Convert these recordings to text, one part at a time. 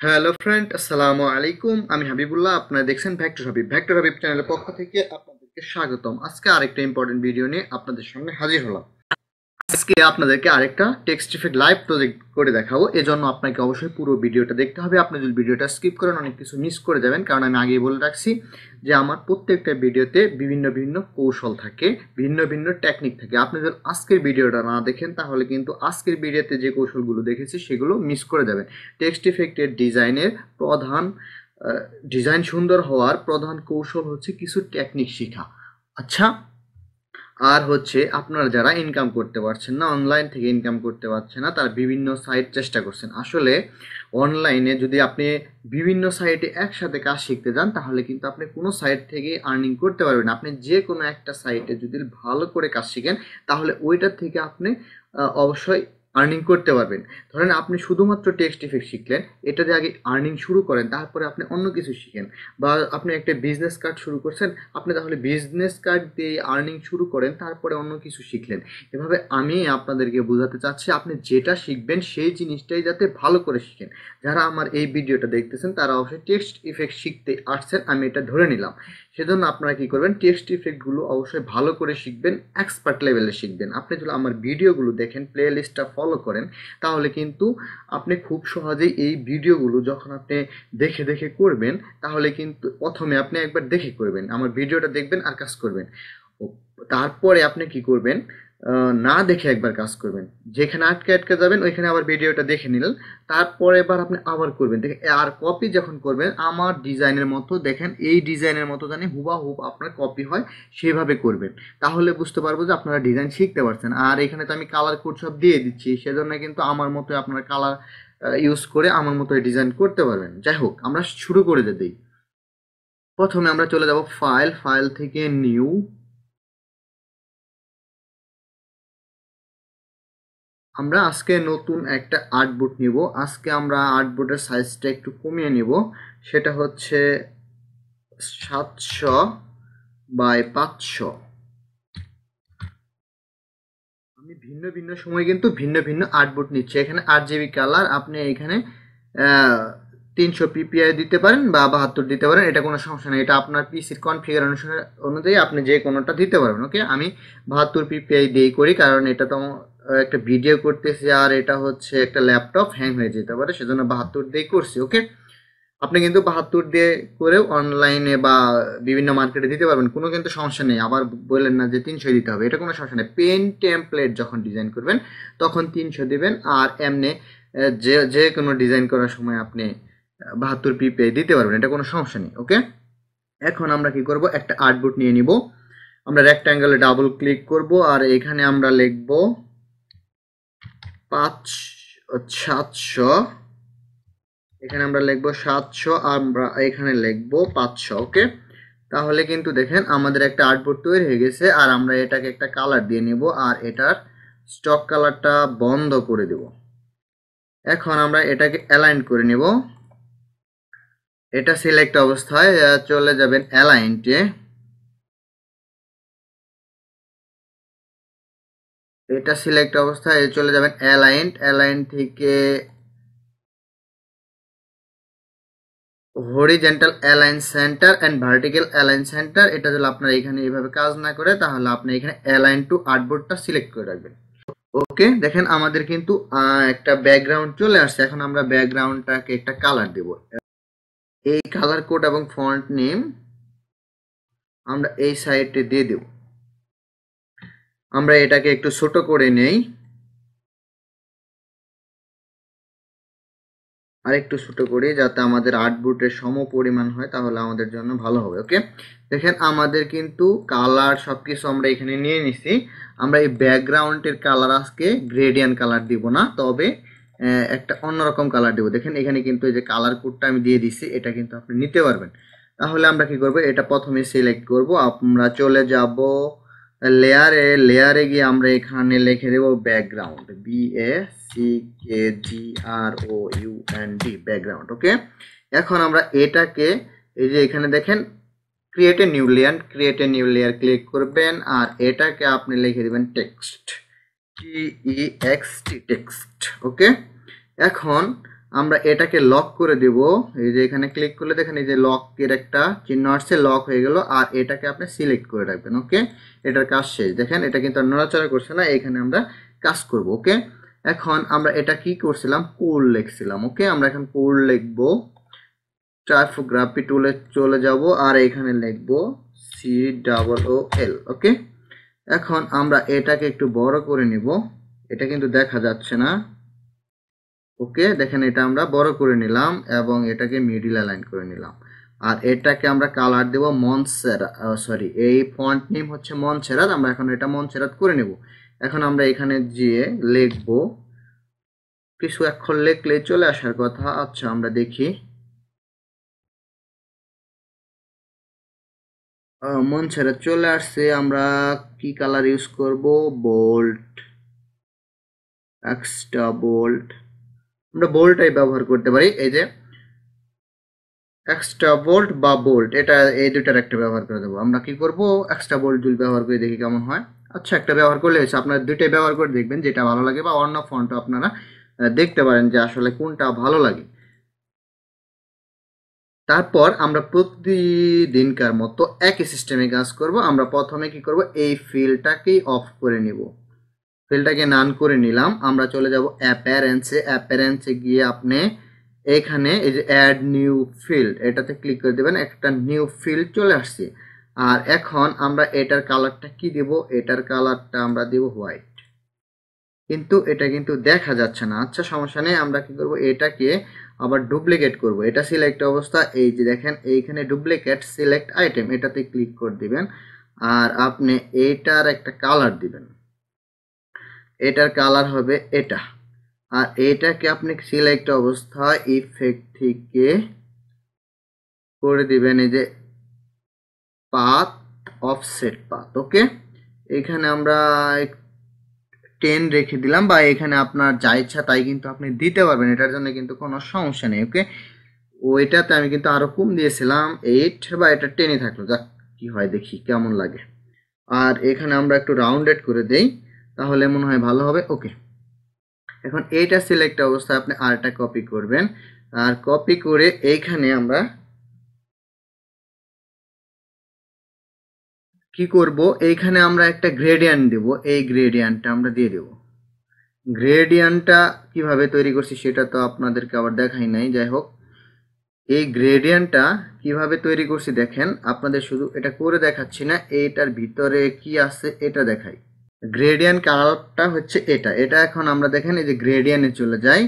Hello friend, আসসালামু আলাইকুম। আমি হাবিবুল্লাহ, আপনারা দেখছেন ভেক্টর হাবিব চ্যানেলের পক্ষ থেকে আপনাদেরকে স্বাগতম। আজকে আরেকটা ইম্পর্টেন্ট ভিডিও নিয়ে আপনাদের সামনে হাজির হলাম। আজকে আপনাদেরকে আরেকটা টেক্সট ইফেক্ট লাইভ প্রজেক্ট করে দেখাবো। এজন্য আপনাকে অবশ্যই পুরো ভিডিওটা দেখতে হবে। আপনি যদি ভিডিওটা স্কিপ করেন অনেক কিছু মিস করে যাবেন, কারণ আমি আগেই বলে রাখছি যে আমার প্রত্যেকটা ভিডিওতে ভিন্ন ভিন্ন কৌশল থাকে, ভিন্ন ভিন্ন টেকনিক থাকে। আপনি যদি আজকের ভিডিওটা না দেখেন তাহলে কিন্তু আজকের ভিডিওতে যে কৌশলগুলো দেখেছি সেগুলো মিস করে যাবেন। টেক্সট ইফেক্টের ডিজাইনের প্রধান ডিজাইন সুন্দর হওয়ার প্রধান কৌশল হচ্ছে কিছু টেকনিক শেখা। আচ্ছা, আর হচ্ছে আপনারা যারা ইনকাম করতে পারছেন না, অনলাইন থেকে ইনকাম করতে পারছেন না, তারা বিভিন্ন সাইট চেষ্টা করছেন। আসলে অনলাইনে যদি আপনি বিভিন্ন সাইটে একসাথে কাজ শিখতে যান তাহলে কিন্তু আপনি কোনো সাইট থেকে আর্নিং করতে পারবেন। আপনি যে কোনো একটা সাইটে যদি ভালো করে কাজ শিখেন তাহলে ওইটার থেকে আপনি অবশ্যই আর্নিং করতে পারবেন। ধরেন আপনি শুধুমাত্র টেক্সট ইফেক্ট শিখলেন, এটা দিয়ে আগে আর্নিং শুরু করেন, তারপরে আপনি অন্য কিছু শিখেন। বা আপনি একটা বিজনেস কার্ড শুরু করছেন, আপনি তাহলে বিজনেস কার্ড দিয়ে আর্নিং শুরু করেন, তারপরে অন্য কিছু শিখলেন। এভাবে আমি আপনাদেরকে বোঝাতে চাচ্ছি আপনি যেটা শিখবেন সেই জিনিসটাই যাতে ভালো করে শিখেন। যারা আমার এই ভিডিওটা দেখতেছেন তারা অবশ্যই টেক্সট ইফেক্ট শিখতে আসছেন, আমি এটা ধরে নিলাম। সেজন্য আপনারা কি করবেন, টেক্সট ইফেক্টগুলো অবশ্যই ভালো করে শিখবেন, এক্সপার্ট লেভেলে শিখবেন। আপনি যদি আমার ভিডিওগুলো দেখেন, প্লে লিস্টটা ফলো করেন, তাহলে কিন্তু আপনি খুব সহজেই এই ভিডিওগুলো যখন আপনি দেখে দেখে করবেন, তাহলে কিন্তু প্রথমে আপনি একবার দেখে করবেন, আমার ভিডিওটা দেখবেন আর কাজ করবেন। তারপরে আপনি কি করবেন, না দেখে একবার কাজ করবেন, যেখানে আটকে আটকে যাবেন ওইখানে আবার ভিডিওটা দেখে নিলেন, তারপরে এবার আপনি আবার করবেন। দেখেন, আর কপি যখন করবেন আমার ডিজাইনের মতো, দেখেন এই ডিজাইনের মতো জানি হুবাহুব আপনার কপি হয় সেভাবে করবেন। তাহলে বুঝতে পারবো যে আপনারা ডিজাইন শিখতে পারছেন। আর এখানে তো আমি কালার কোড সব দিয়ে দিচ্ছি, সেজন্য কিন্তু আমার মতো আপনারা কালার ইউজ করে আমার মতো ডিজাইন করতে পারবেন। যাই হোক, আমরা শুরু করে দিই। প্রথমে আমরা চলে যাব ফাইল থেকে নিউ। আমরা আজকে নতুন একটা আর্টবোর্ড নিব। আজকে আমরা আর্টবোর্ডের সাইজটা একটু কমিয়ে নিব, সেটা হচ্ছে 700 বাই 500। আমি ভিন্ন ভিন্ন সময় কিন্তু ভিন্ন ভিন্ন আর্টবোর্ড নিচ্ছি। এখানে 8 GB কালার, আপনি এখানে 300 PPI দিতে পারেন বা 72 দিতে পারেন, এটা কোনো সমস্যা নেই। এটা আপনার পিসির কনফিগার অনুযায়ী আপনি যে কোনোটা দিতে পারবেন। ওকে, আমি 72 PPI দিয়েই করি, কারণ এটা তো একটা ভিডিও করতেছি আর এটা হচ্ছে একটা ল্যাপটপ, হ্যাং হয়ে যেতে পারে, সেজন্য 72 দিয়েই করছি। ওকে, আপনি কিন্তু 72 দিয়ে করেও অনলাইনে বা বিভিন্ন মার্কেটে দিতে পারবেন, কোনো কিন্তু সমস্যা নেই। আবার বললেন না যে 300 দিতে হবে, এটা কোনো সমস্যা নেই। পেন টেমপ্লেট যখন ডিজাইন করবেন তখন 300 দিবেন, আর এমনি যে যে কোনো ডিজাইন করার সময় আপনি 72 PPI দিতে পারবেন, এটা কোনো সমস্যা নেই। ওকে, এখন আমরা কি করব, একটা আর্টবোর্ড নিয়ে নিব। আমরা রেক্ট্যাঙ্গেলে ডাবল ক্লিক করব আর এখানে আমরা লিখব 700। এখানে আমরা লিখবো 700, আমরা এখানে লিখবো 500। ওকে, তাহলে কিন্তু দেখেন আমাদের একটা আর্টবোর্ড তৈরি হয়ে গেছে। আর আমরা এটাকে একটা কালার দিয়ে নিব আর এটার স্টক কালারটা বন্ধ করে দেব। এখন আমরা এটাকে অ্যালাইন করে নিব। এটা সিলেক্ট অবস্থায় চলে যাবেন অ্যালাইনটে। এটা সিলেক্ট অবস্থায় চলে যাবেন অ্যালাইন থেকে horizontal align center and vertical align center. এটা যদি আপনার এখানে এইভাবে কাজ না করে তাহলে আপনি এখানে অ্যালাইন টু আর্টবোর্ডটা সিলেক্ট করে রাখবেন। ওকে, দেখেন আমাদের কিন্তু একটা ব্যাকগ্রাউন্ড চলে আসছে। এখন আমরা ব্যাকগ্রাউন্ডটাকে একটা কালার দেব। এই কালার কোড এবং ফন্ট নেম আমরা এই সাইডে দিয়ে দেব। আমরা এটাকে একটু ছোট করে নেই, আর একটু ছোট করি যাতে আমাদের আর্টবোর্ডের সম পরিমাণ হয়, তাহলে আমাদের জন্য ভালো হবে। ওকে, দেখেন আমাদের কিন্তু কালার সবকিছু আমরা এখানে নিয়ে নিছি। আমরা এই ব্যাকগ্রাউন্ডের কালার আজকে গ্রেডিয়েন্ট কালার দিব না, তবে একটা অন্যরকম কালার দেব। দেখেন এখানে কিন্তু এই যে কালার কোডটা আমি দিয়ে দিছি, এটা কিন্তু আপনি নিতে পারবেন। তাহলে আমরা কি করব, এটা প্রথমে সিলেক্ট করব, আমরা চলে যাব লেয়ারে গিয়ে আমরা এখানে লিখে দেব ব্যাকগ্রাউন্ড, BACKGROUND, ব্যাকগ্রাউন্ড। ওকে, এখন আমরা এটাকে এই যে এখানে দেখেন create a new layer click করবেন আর এটাকে আপনি লিখে দিবেন টেক্সট, TEXT, টেক্সট। ওকে, এখন আমরা এটাকে লক করে দেব। এই যে এখানে ক্লিক করলে দেখেন এই যে লকের একটা চিহ্ন আসছে, লক হয়ে গেল। আর এটাকে আপনি সিলেক্ট করে রাখবেন। ওকে, এটার কাজ শেষ। দেখেন এটা কিন্তু আর নড়াচড়া করছে না, এখানে আমরা কাজ করব। ওকে, এখন আমরা এটা কি করছিলাম, কোড লিখছিলাম। ওকে, আমরা এখন কোড লিখব। টাইপোগ্রাফি টুলে চলে যাব আর এখানে লিখব COOL। ওকে, এখন আমরা এটাকে একটু বড় করে নিব, এটা কিন্তু দেখা যাচ্ছে না। ওকে, দেখেন এটা আমরা বড় করে নিলাম এবং এটাকে মিডিল অ্যালাইন করে নিলাম। আর এটাকে আমরা কালার দেব মনসেরাত, সরি এই ফন্ট নেম হচ্ছে মনসেরাত, আমরা এখন এটা মনসেরাত করে নেব। এখন আমরা এখানে গিয়ে লিখব, কিছু অক্ষর লিখলে চলে আসার কথা। আচ্ছা আমরা দেখি, মনসেরাত চলে আসছে। আমরা কি কালার ইউজ করব, বোল্ড, এক্সট্রা বোল্ড, আমরা বোল্ডটাই ব্যবহার করতে পারি। এই যে এক্সট্রা বোল্ট বা বোল্ট, এটা এই দুটার একটা ব্যবহার করে দেবো। আমরা কি করব, এক্সট্রা বোল্ট দুল ব্যবহার করে দেখি কেমন হয়। আচ্ছা একটা ব্যবহার করলে হয়েছে, আপনারা দুইটাই ব্যবহার করে দেখবেন যেটা ভালো লাগে, বা অন্য ফন্টও আপনারা দেখতে পারেন যে আসলে কোনটা ভালো লাগে। তারপর আমরা প্রতিদিনকার মতো একই সিস্টেমে কাজ করব। আমরা প্রথমে কি করব, এই ফিলটাকেই অফ করে নিব, ফিলটাকে নান করে নিলাম। আমরা চলে যাব অ্যাপিয়ারেন্সে, অ্যাপিয়ারেন্সে গিয়ে আপনি এখানে এই যে অ্যাড নিউ ফিল্ড, এটাতে ক্লিক করে দেবেন, একটা নিউ ফিল্ড চলে আসছে। আর এখন আমরা এটার কালারটা কি দেব, এটার কালারটা আমরা দেব হোয়াইট, কিন্তু এটা কিন্তু দেখা যাচ্ছে না। আচ্ছা সমস্যা নেই, আমরা কি করব, এটাকে আবার ডুপ্লিকেট করব। এটা সিলেক্ট অবস্থা, এই যে দেখেন এইখানে ডুপ্লিকেট সিলেক্ট আইটেম, এটাতে ক্লিক করে দিবেন। আর আপনি এইটার একটা কালার দিবেন, এটার কালার হবে এটা। আর এটাকে আপনি সিলেক্ট অবস্থায় ইফেক্ট থেকে করে দিবেন এই যে পাথ, অফসেট পাথ। ওকে, এখানে আমরা 10 রেখে দিলাম, বা এখানে আপনার যা ইচ্ছা তাই কিন্তু আপনি দিতে পারবেন, এটার জন্য কিন্তু কোনো সমস্যা নেই। ওকে, ওইটাতে আমি কিন্তু আরো কম দিয়েছিলাম 8, বা এটা 10ই থাকলো, যাক কি হয় দেখি কেমন লাগে। আর এখানে আমরা একটু রাউন্ডেড করে দেই, তাহলে মনে হয় ভালো হবে। ওকে, এখন এইটা সিলেক্ট অবস্থায় আপনি আরটা কপি করবেন। আর কপি করে এইখানে আমরা কি করব, এইখানে আমরা একটা গ্রেডিয়েন্ট দেব, এই গ্রেডিয়েন্টটা আমরা দিয়ে দেব। গ্রেডিয়েন্টটা কিভাবে তৈরি করছি সেটা তো আপনাদেরকে আবার দেখাই নাই, যাই হোক এই গ্রেডিয়েন্টটা কিভাবে তৈরি করছি দেখেন, আপনাদের শুধু এটা করে দেখাচ্ছি না, এইটার ভিতরে কি আছে এটা দেখাই। গ্রেডিয়েন্ট কালারটা হচ্ছে এটা, এটা এখন আমরা দেখেন এই যে গ্রেডিয়েন্টে চলে যাই।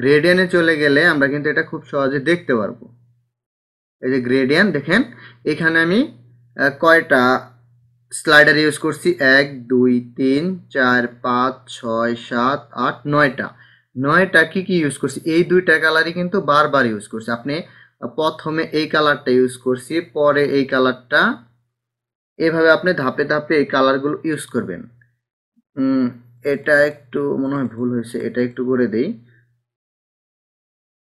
গ্রেডিয়েন্টে চলে গেলে আমরা কিন্তু এটা খুব সহজে দেখতে পারবো। এই যে গ্রেডিয়েন্ট দেখেন, এখানে আমি কয়টা স্লাইডার ইউজ করছি, 1 2 3 4 5 6 7 8 9টা। 9টা কি কি ইউজ করছি, এই দুইটা কালারই কিন্তু বারবার ইউজ করছি। আপনি প্রথমে এই কালারটা ইউজ করছি, পরে এই কালারটা, এভাবে আপনি ধাপে ধাপে এই কালারগুলো ইউজ করবেন। এটা একটু মনে হয় ভুল হয়েছে, এটা একটু করে দেই,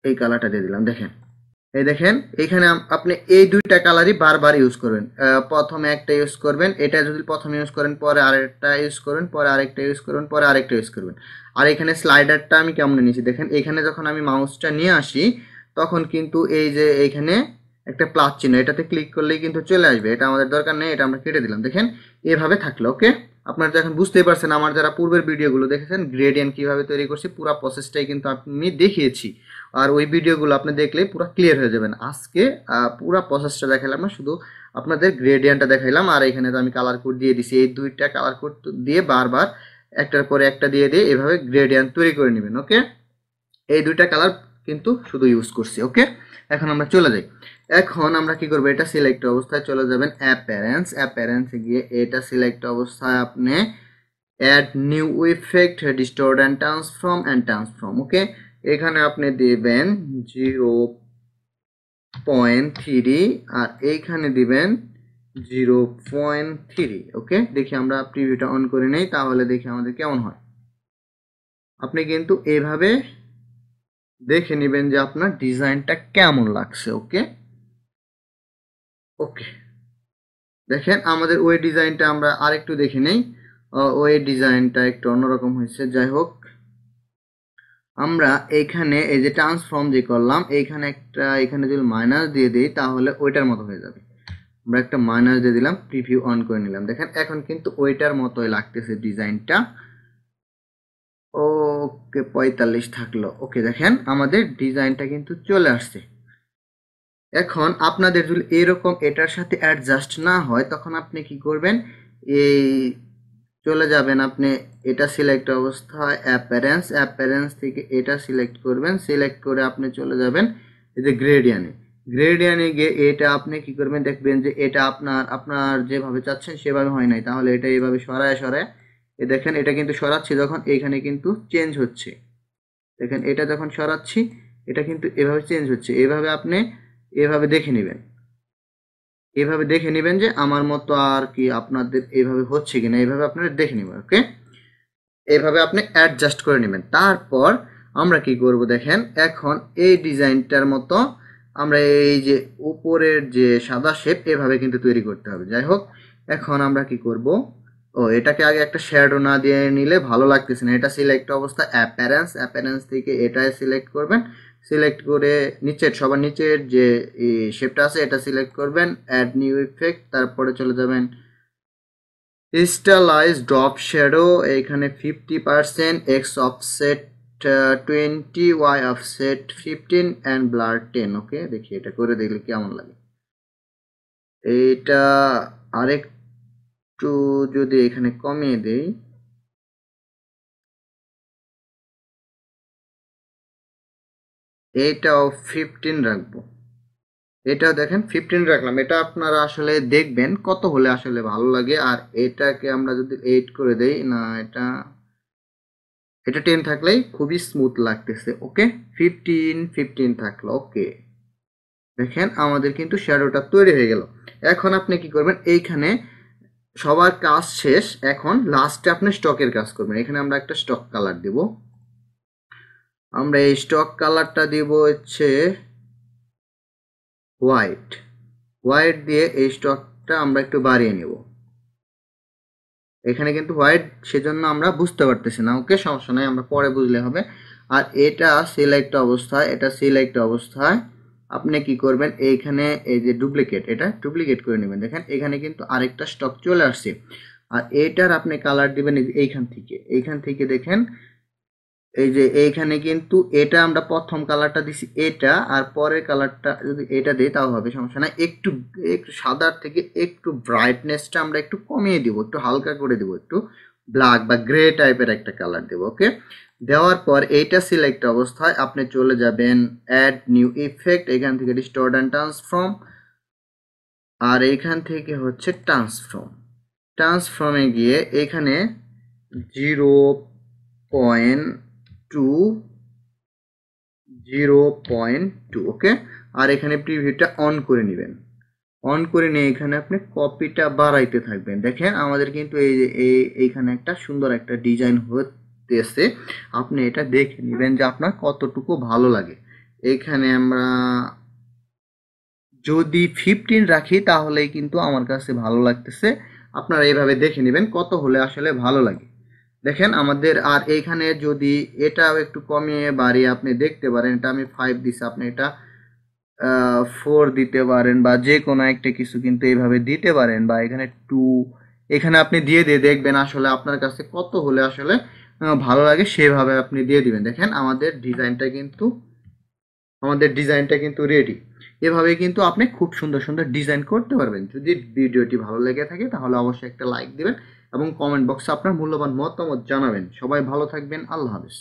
এই কালারটা দিয়ে দিলাম। দেখেন এই দেখেন এখানে আপনি এই দুইটা কালারই বারবার ইউজ করবেন। প্রথমে একটা ইউজ করবেন, এটা যদি প্রথমে ইউজ করেন, পরে আরেকটা ইউজ করবেন, পরে আরেকটা ইউজ করবেন, পরে আরেকটা ইউজ করবেন। আর এখানে স্লাইডারটা আমি কেমন নিয়েছি দেখেন, এখানে যখন আমি মাউসটা নিয়ে আসি তখন কিন্তু এই যে এইখানে একটা প্লাস চিহ্ন, এটাতে ক্লিক করলেই কিন্তু চলে আসবে, এটা আমাদের দরকার নেই, এটা আমরা কেটে দিলাম। দেখেন এভাবে থাকলো। ওকে, আপনারা তো এখন বুঝতেই পারছেন, আমার যারা পূর্বের ভিডিওগুলো দেখেছেন গ্রেডিয়েন্ট কিভাবে তৈরি করছি পুরো প্রসেসটাই কিন্তু আমি দেখিয়েছি। আর ওই ভিডিওগুলো আপনি দেখলে পুরো ক্লিয়ার হয়ে যাবেন। আজকে পুরো প্রসেসটা দেখালাম না, শুধু আপনাদের গ্রেডিয়েন্টটা দেখাইলাম। আর এখানে তো আমি কালার কোড দিয়ে দিছি, এই দুইটা কালার কোড দিয়ে বারবার একটার পরে একটা দিয়ে দিয়ে এভাবে গ্রেডিয়েন্ট তৈরি করে নেবেন। ওকে, এই দুইটা কালার কিন্তু শুধু ইউজ করছি। ওকে, এখন আমরা চলে যাই। এখন আমরা কি করব, এটা সিলেক্ট অবস্থায় চলে যাবেন অ্যাপিয়ারেন্স, অ্যাপিয়ারেন্সে গিয়ে এটা সিলেক্ট অবস্থায় আপনি add new effect, distort and transform. Okay, এখানে আপনি দিবেন 0.3 আর এইখানে দিবেন 0.3। ওকে, দেখি আমরা প্রিভিউটা অন করে নেই, তাহলে দেখি আমাদের কেমন হয়। আপনি কিন্তু এইভাবে দেখে নেবেন যে আপনার ডিজাইনটা কেমন লাগছে। ওকে ওকে, দেখেন আমাদের ওই ডিজাইনটা আমরা আরেকটু দেখে নেই, ওই ডিজাইনটা একটু অন্যরকম হয়েছে। যাই হোক আমরা এইখানে এই যে ট্রান্সফর্ম যে করলাম এইখানে একটা এখানে যদি মাইনাস দিয়ে দিই তাহলে ওইটার মতো হয়ে যাবে। আমরা একটা মাইনাস দিয়ে দিলাম, প্রিভিউ অন করে নিলাম। দেখেন এখন কিন্তু ওইটার মতোই লাগতেছে ডিজাইনটা। ওকে 45 থাকলো। ওকে দেখেন আমাদের ডিজাইনটা কিন্তু চলে আসছে। এখন আপনাদের যদি এরকম এটার সাথে অ্যাডজাস্ট না হয় তখন আপনি কি করবেন, এই চলে যাবেন আপনি এটা সিলেক্ট অবস্থায় অ্যাপারেন্স থেকে এটা সিলেক্ট করবেন, সিলেক্ট করে আপনি চলে যাবেন এই যে গ্রেডিয়ানে গিয়ে এটা আপনি কি করবেন, দেখবেন যে এটা আপনার যেভাবে চাচ্ছেন সেভাবে হয় নাই, তাহলে এটা এইভাবে সরায় এ দেখেন এটা কিন্তু সরাচ্ছি যখন এইখানে কিন্তু চেঞ্জ হচ্ছে। দেখেন এটা যখন সরাচ্ছি এটা কিন্তু এভাবে চেঞ্জ হচ্ছে। এভাবে আপনি এভাবে দেখে নেবেন, এভাবে দেখে নেবেন যে আমার মতো আর কি আপনাদের এইভাবে হচ্ছে কিনা, এইভাবে আপনারা দেখে নেবেন। ওকে, এইভাবে আপনি অ্যাডজাস্ট করে নেবেন। তারপর আমরা কি করব দেখেন, এখন এই ডিজাইনটার মতো আমরা এই যে উপরের যে সাদা শেপ এভাবে কিন্তু তৈরি করতে হবে। যাই হোক, এখন আমরা কি করব, এটাকে আগে একটা শ্যাডো না দিয়ে নিলে ভালো লাগতেছে না। এটা সিলেক্ট অবস্থা অ্যাপারেন্স থেকে এটাই সিলেক্ট করবেন, সিলেক্ট করে সবার নিচের যে শেপটা আছে এটা সিলেক্ট করবেন, অ্যাড নিউ ইফেক্ট, তারপরে চলে যাবেন স্টাইলাইজ ড্রপ শ্যাডো, এখানে 50%, X offset 20, Y offset 15 and blur 10। Okay, দেখি এটা করে দেখলে কেমন লাগে। এইটা আরেকটু যদি এখানে কমিয়ে দেই, এইটাও 15 রাখবো। এটাও দেখেন 15 রাখলাম। এটা আপনারা আসলে দেখবেন কত হলে আসলে ভালো লাগে। আর এটাকে আমরা যদি 8 করে দেই, না এটা 10 থাকলেই খুবই স্মুথ লাগতেছে। ওকে, 15 থাকলো। ওকে, দেখেন আমাদের কিন্তু শ্যাডোটা তৈরি হয়ে গেল। এখন আপনি কি করবেন, এইখানে সবার কাজ শেষ, এখন লাস্টে আপনি স্টকের কাজ করবেন। এখানে আমরা একটা স্টক কালার দিব। আমরা এই স্টক কালারটা দিব হচ্ছে হোয়াইট দিয়ে এই স্টকটা আমরা একটু বাড়িয়ে নেব। এখানে কিন্তু হোয়াইট, সেজন্য আমরা বুঝতে পারতেছি না। ওকে, সমস্যা নাই, আমরা পরে বুঝলে হবে। আর এটা সিলেক্ট অবস্থায় আপনি কি করবেন, এইখানে এই যে এটা ডুপ্লিকেট করে নেবেন। দেখেন এখানে কিন্তু আরেকটা স্টক চলে আসছে। আর এটার আপনি কালার দিবেন এইখান থেকে দেখেন এই যে এইখানে কিন্তু এটা আমরা প্রথম কালারটা দিছি এটা, আর পরের কালারটা যদি এটা দিই তাও হবে, সমস্যা নাই। একটু সাদার থেকে একটু ব্রাইটনেসটা আমরা একটু কমিয়ে দিব, একটু হালকা করে দিব, একটু ব্ল্যাক বা গ্রে টাইপের একটা কালার দেব। ওকে, দেওয়ার পর এইটা সিলেক্ট অবস্থায় আপনি চলে যাবেন অ্যাড নিউ ইফেক্ট, এখান থেকে ডিস্টর্ট অ্যান্ড ট্রান্সফর্ম, আর এইখান থেকে হচ্ছে ট্রান্সফর্মে গিয়ে এখানে 0.2 ওকে, আর এখানে প্রিভিউটা অন করে নেবেন। অন করে নিয়ে এখানে আপনি কপিটা বাড়াইতে থাকবেন। দেখেন আমাদের কিন্তু এই যে এইখানে একটা সুন্দর একটা ডিজাইন হতেছে। আপনি এটা দেখে নেবেন যে আপনার কতটুকু ভালো লাগে। এখানে আমরা যদি 15 রাখি তাহলেই কিন্তু আমার কাছে ভালো লাগতেছে। আপনারা এইভাবে দেখে নেবেন কত হলে আসলে ভালো লাগে। দেখেন আমাদের, আর এইখানে যদি এটাও একটু কমিয়ে বাড়িয়ে আপনি দেখতে পারেন, এটা আমি 5 দিছি, আপনি এটা 4 দিতে পারেন, বা যে কোনো একটা কিছু কিন্তু এইভাবে দিতে পারেন, বা এখানে 2 এখানে আপনি দিয়ে দেখবেন আসলে আপনার কাছে কত হলে আসলে ভালো লাগে, সেভাবে আপনি দিয়ে দিবেন। দেখেন আমাদের ডিজাইনটা কিন্তু রেডি। এভাবে কিন্তু আপনি খুব সুন্দর সুন্দর ডিজাইন করতে পারবেন। যদি ভিডিওটি ভালো লেগে থাকে তাহলে অবশ্যই একটা লাইক দিবেন এবং কমেন্ট বক্সে আপনার মূল্যবান মতামত জানাবেন। সবাই ভালো থাকবেন। আল্লাহ হাফেজ।